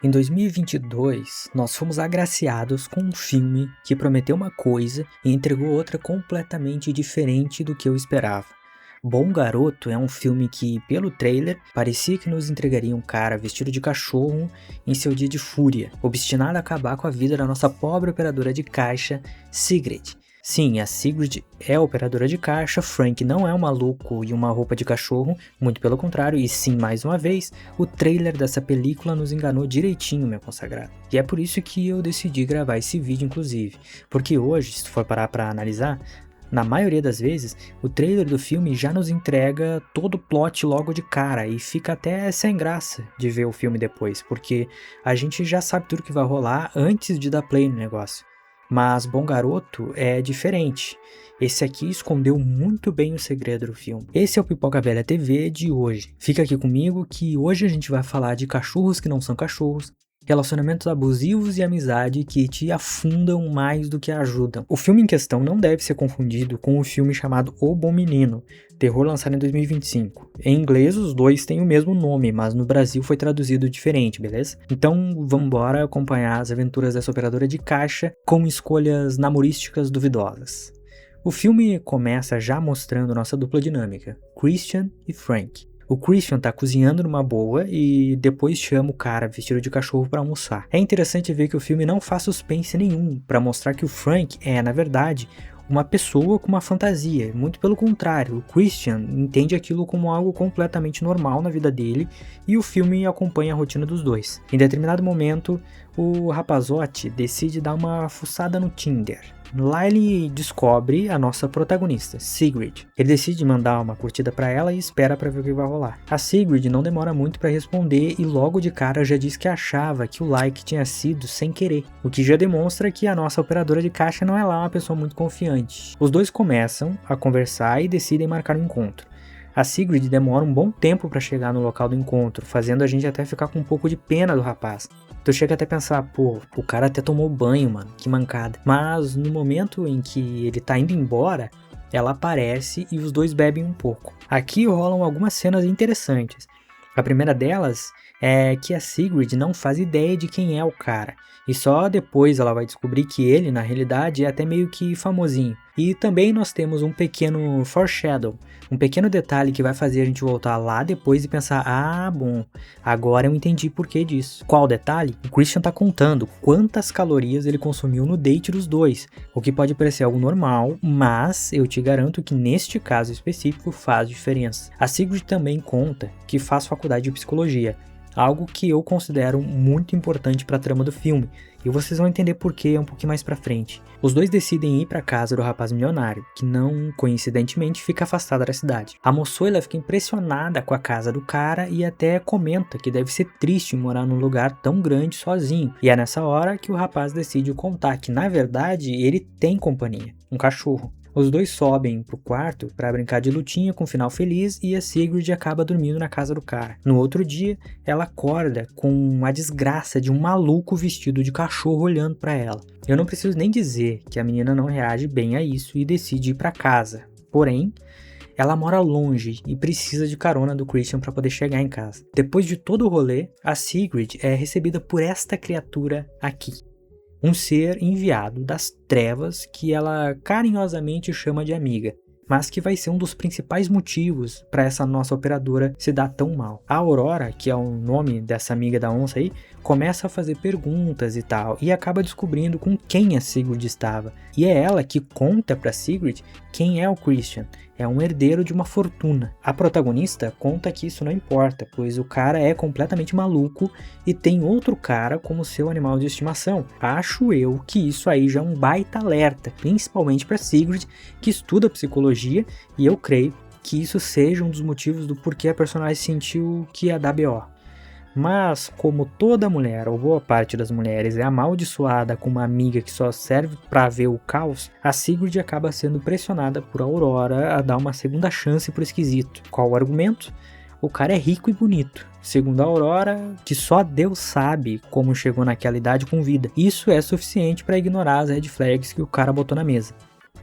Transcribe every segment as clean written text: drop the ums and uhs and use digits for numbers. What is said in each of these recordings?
Em 2022, nós fomos agraciados com um filme que prometeu uma coisa e entregou outra completamente diferente do que eu esperava. Bom Garoto é um filme que, pelo trailer, parecia que nos entregaria um cara vestido de cachorro em seu dia de fúria, obstinado a acabar com a vida da nossa pobre operadora de caixa, Sigrid. Sim, a Sigrid é a operadora de caixa, Frank não é um maluco e uma roupa de cachorro, muito pelo contrário, e sim, mais uma vez, o trailer dessa película nos enganou direitinho, meu consagrado. E é por isso que eu decidi gravar esse vídeo, inclusive, porque hoje, se tu for parar pra analisar, na maioria das vezes, o trailer do filme já nos entrega todo o plot logo de cara e fica até sem graça de ver o filme depois, porque a gente já sabe tudo que vai rolar antes de dar play no negócio. Mas Bom Garoto é diferente. Esse aqui escondeu muito bem o segredo do filme. Esse é o Pipoca Velha TV de hoje. Fica aqui comigo que hoje a gente vai falar de cachorros que não são cachorros, relacionamentos abusivos e amizade que te afundam mais do que ajudam. O filme em questão não deve ser confundido com o filme chamado O Bom Menino, terror lançado em 2025. Em inglês os dois têm o mesmo nome, mas no Brasil foi traduzido diferente, beleza? Então vamos embora acompanhar as aventuras dessa operadora de caixa com escolhas namorísticas duvidosas. O filme começa já mostrando nossa dupla dinâmica, Christian e Frank. O Christian tá cozinhando numa boa e depois chama o cara vestido de cachorro pra almoçar. É interessante ver que o filme não faz suspense nenhum pra mostrar que o Frank é, na verdade, uma pessoa com uma fantasia. Muito pelo contrário, o Christian entende aquilo como algo completamente normal na vida dele e o filme acompanha a rotina dos dois. Em determinado momento, o rapazote decide dar uma fuçada no Tinder. Lá ele descobre a nossa protagonista, Sigrid. Ele decide mandar uma curtida pra ela e espera pra ver o que vai rolar. A Sigrid não demora muito pra responder e logo de cara já diz que achava que o like tinha sido sem querer, o que já demonstra que a nossa operadora de caixa não é lá uma pessoa muito confiante. Os dois começam a conversar e decidem marcar um encontro. A Sigrid demora um bom tempo pra chegar no local do encontro, fazendo a gente até ficar com um pouco de pena do rapaz. Tu chega até a pensar, pô, o cara até tomou banho, mano, que mancada. Mas no momento em que ele tá indo embora, ela aparece e os dois bebem um pouco. Aqui rolam algumas cenas interessantes. A primeira delas é que a Sigrid não faz ideia de quem é o cara. E só depois ela vai descobrir que ele, na realidade, é até meio que famosinho. E também nós temos um pequeno foreshadow, um pequeno detalhe que vai fazer a gente voltar lá depois e pensar, ah, bom, agora eu entendi por que disso. Qual detalhe? O Christian tá contando quantas calorias ele consumiu no date dos dois, o que pode parecer algo normal, mas eu te garanto que neste caso específico faz diferença. A Sigrid também conta que faz faculdade de psicologia, algo que eu considero muito importante para a trama do filme, e vocês vão entender por que um pouquinho mais pra frente. Os dois decidem ir para casa do rapaz milionário, que não, coincidentemente, fica afastada da cidade. A moçoila fica impressionada com a casa do cara e até comenta que deve ser triste morar num lugar tão grande sozinho, e é nessa hora que o rapaz decide contar que, na verdade, ele tem companhia, um cachorro. Os dois sobem pro quarto para brincar de lutinha com um final feliz e a Sigrid acaba dormindo na casa do cara. No outro dia, ela acorda com a desgraça de um maluco vestido de cachorro olhando para ela. Eu não preciso nem dizer que a menina não reage bem a isso e decide ir para casa. Porém, ela mora longe e precisa de carona do Christian para poder chegar em casa. Depois de todo o rolê, a Sigrid é recebida por esta criatura aqui. Um ser enviado das trevas que ela carinhosamente chama de amiga, mas que vai ser um dos principais motivos para essa nossa operadora se dar tão mal. A Aurora, que é o nome dessa amiga da onça aí, começa a fazer perguntas e tal, e acaba descobrindo com quem a Sigrid estava. E é ela que conta para Sigrid quem é o Christian. É um herdeiro de uma fortuna. A protagonista conta que isso não importa, pois o cara é completamente maluco e tem outro cara como seu animal de estimação. Acho eu que isso aí já é um baita alerta, principalmente para Sigrid, que estuda psicologia, e eu creio que isso seja um dos motivos do porquê a personagem sentiu que ia dar BO. Mas, como toda mulher, ou boa parte das mulheres, é amaldiçoada com uma amiga que só serve pra ver o caos, a Sigrid acaba sendo pressionada por Aurora a dar uma segunda chance pro esquisito. Qual o argumento? O cara é rico e bonito. Segundo a Aurora, que só Deus sabe como chegou naquela idade com vida. Isso é suficiente para ignorar as red flags que o cara botou na mesa.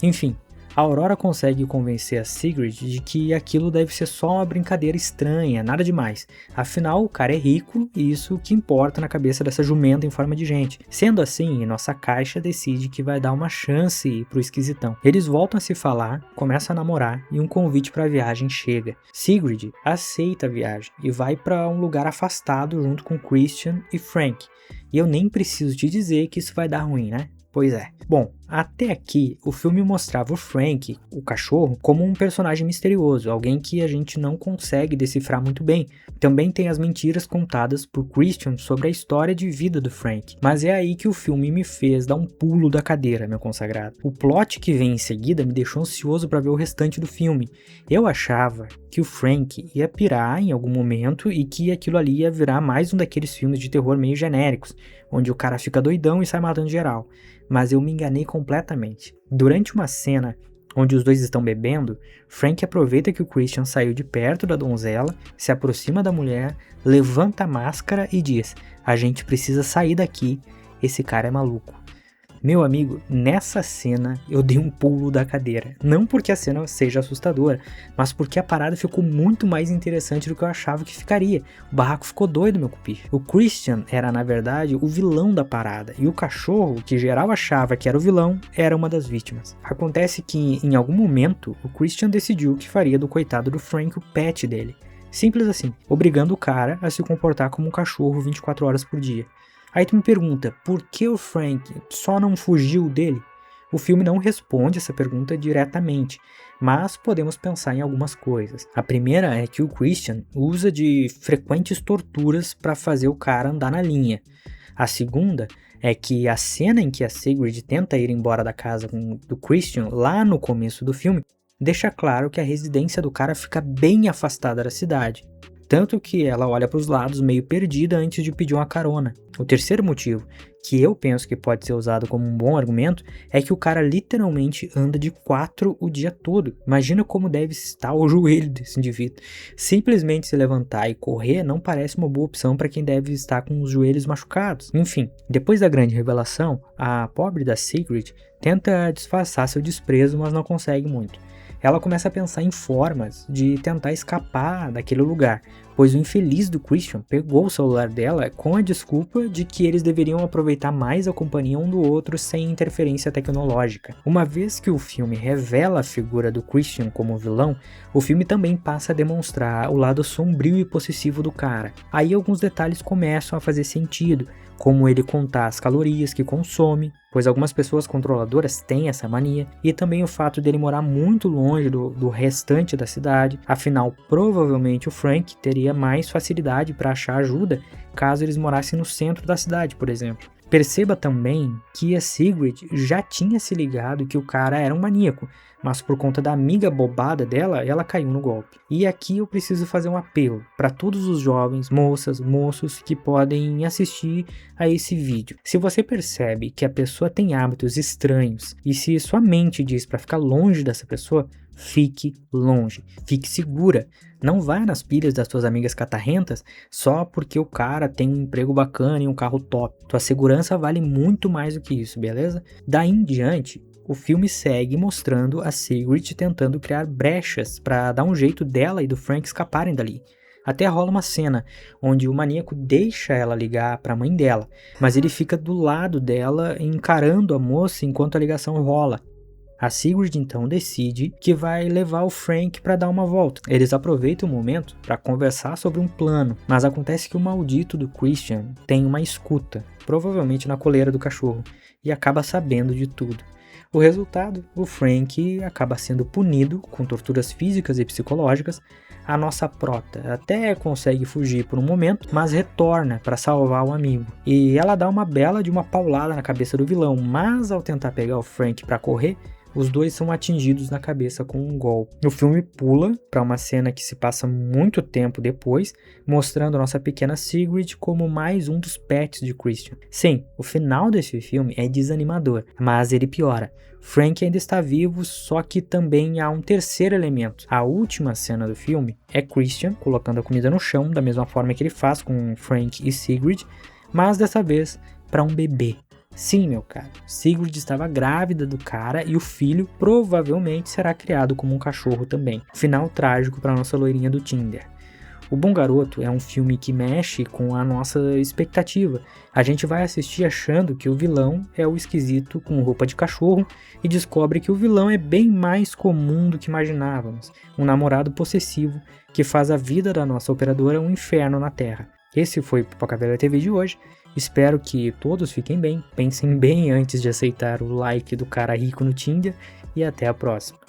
Enfim, A Aurora consegue convencer a Sigrid de que aquilo deve ser só uma brincadeira estranha, nada demais. Afinal, o cara é rico e isso que importa na cabeça dessa jumenta em forma de gente. Sendo assim, nossa caixa decide que vai dar uma chance pro esquisitão. Eles voltam a se falar, começam a namorar e um convite para a viagem chega. Sigrid aceita a viagem e vai para um lugar afastado junto com Christian e Frank. E eu nem preciso te dizer que isso vai dar ruim, né? Pois é. Bom, até aqui o filme mostrava o Frank, o cachorro, como um personagem misterioso, alguém que a gente não consegue decifrar muito bem. Também tem as mentiras contadas por Christian sobre a história de vida do Frank. Mas é aí que o filme me fez dar um pulo da cadeira, meu consagrado. O plot que vem em seguida me deixou ansioso para ver o restante do filme. Eu achava que o Frank ia pirar em algum momento e que aquilo ali ia virar mais um daqueles filmes de terror meio genéricos, onde o cara fica doidão e sai matando geral. Mas eu me enganei completamente. Durante uma cena onde os dois estão bebendo, Frank aproveita que o Christian saiu de perto da donzela, se aproxima da mulher, levanta a máscara e diz: "A gente precisa sair daqui, esse cara é maluco." Meu amigo, nessa cena eu dei um pulo da cadeira. Não porque a cena seja assustadora, mas porque a parada ficou muito mais interessante do que eu achava que ficaria. O barraco ficou doido, meu cupicho. O Christian era, na verdade, o vilão da parada, e o cachorro, que geral achava que era o vilão, era uma das vítimas. Acontece que, em algum momento, o Christian decidiu que faria do coitado do Frank o pet dele. Simples assim, obrigando o cara a se comportar como um cachorro 24 horas por dia. Aí tu me pergunta, por que o Frank só não fugiu dele? O filme não responde essa pergunta diretamente, mas podemos pensar em algumas coisas. A primeira é que o Christian usa de frequentes torturas para fazer o cara andar na linha. A segunda é que a cena em que a Sigrid tenta ir embora da casa do Christian, lá no começo do filme, deixa claro que a residência do cara fica bem afastada da cidade. Tanto que ela olha para os lados meio perdida antes de pedir uma carona. O terceiro motivo, que eu penso que pode ser usado como um bom argumento, é que o cara literalmente anda de 4 o dia todo. Imagina como deve estar o joelho desse indivíduo. Simplesmente se levantar e correr não parece uma boa opção para quem deve estar com os joelhos machucados. Enfim, depois da grande revelação, a pobre da Sigrid tenta disfarçar seu desprezo, mas não consegue muito. Ela começa a pensar em formas de tentar escapar daquele lugar, pois o infeliz do Christian pegou o celular dela com a desculpa de que eles deveriam aproveitar mais a companhia um do outro sem interferência tecnológica. Uma vez que o filme revela a figura do Christian como vilão, o filme também passa a demonstrar o lado sombrio e possessivo do cara. Aí alguns detalhes começam a fazer sentido, como ele contar as calorias que consome, pois algumas pessoas controladoras têm essa mania, e também o fato dele morar muito longe do restante da cidade. Afinal, provavelmente o Frank teria mais facilidade para achar ajuda caso eles morassem no centro da cidade, por exemplo. Perceba também que a Sigrid já tinha se ligado que o cara era um maníaco, mas por conta da amiga bobada dela, ela caiu no golpe. E aqui eu preciso fazer um apelo para todos os jovens, moças, moços que podem assistir a esse vídeo. Se você percebe que a pessoa tem hábitos estranhos e se sua mente diz para ficar longe dessa pessoa, fique longe, fique segura. Não vá nas pilhas das suas amigas catarrentas só porque o cara tem um emprego bacana e um carro top. Tua segurança vale muito mais do que isso, beleza? Daí em diante, o filme segue mostrando a Sigrid tentando criar brechas para dar um jeito dela e do Frank escaparem dali. Até rola uma cena onde o maníaco deixa ela ligar para a mãe dela, mas ele fica do lado dela encarando a moça enquanto a ligação rola. A Sigrid então decide que vai levar o Frank para dar uma volta. Eles aproveitam o momento para conversar sobre um plano, mas acontece que o maldito do Christian tem uma escuta, provavelmente na coleira do cachorro, e acaba sabendo de tudo. O resultado, o Frank acaba sendo punido com torturas físicas e psicológicas. A nossa prota até consegue fugir por um momento, mas retorna para salvar o amigo. E ela dá uma bela de uma paulada na cabeça do vilão, mas ao tentar pegar o Frank para correr, os dois são atingidos na cabeça com um golpe. O filme pula para uma cena que se passa muito tempo depois, mostrando nossa pequena Sigrid como mais um dos pets de Christian. Sim, o final desse filme é desanimador, mas ele piora. Frank ainda está vivo, só que também há um terceiro elemento. A última cena do filme é Christian colocando a comida no chão, da mesma forma que ele faz com Frank e Sigrid, mas dessa vez para um bebê. Sim, meu caro, Sigrid estava grávida do cara e o filho provavelmente será criado como um cachorro também. Final trágico para nossa loirinha do Tinder. O Bom Garoto é um filme que mexe com a nossa expectativa. A gente vai assistir achando que o vilão é o esquisito com roupa de cachorro e descobre que o vilão é bem mais comum do que imaginávamos. Um namorado possessivo que faz a vida da nossa operadora um inferno na Terra. Esse foi o Pipoca Velha TV de hoje. Espero que todos fiquem bem, pensem bem antes de aceitar o like do cara rico no Tinder e até a próxima.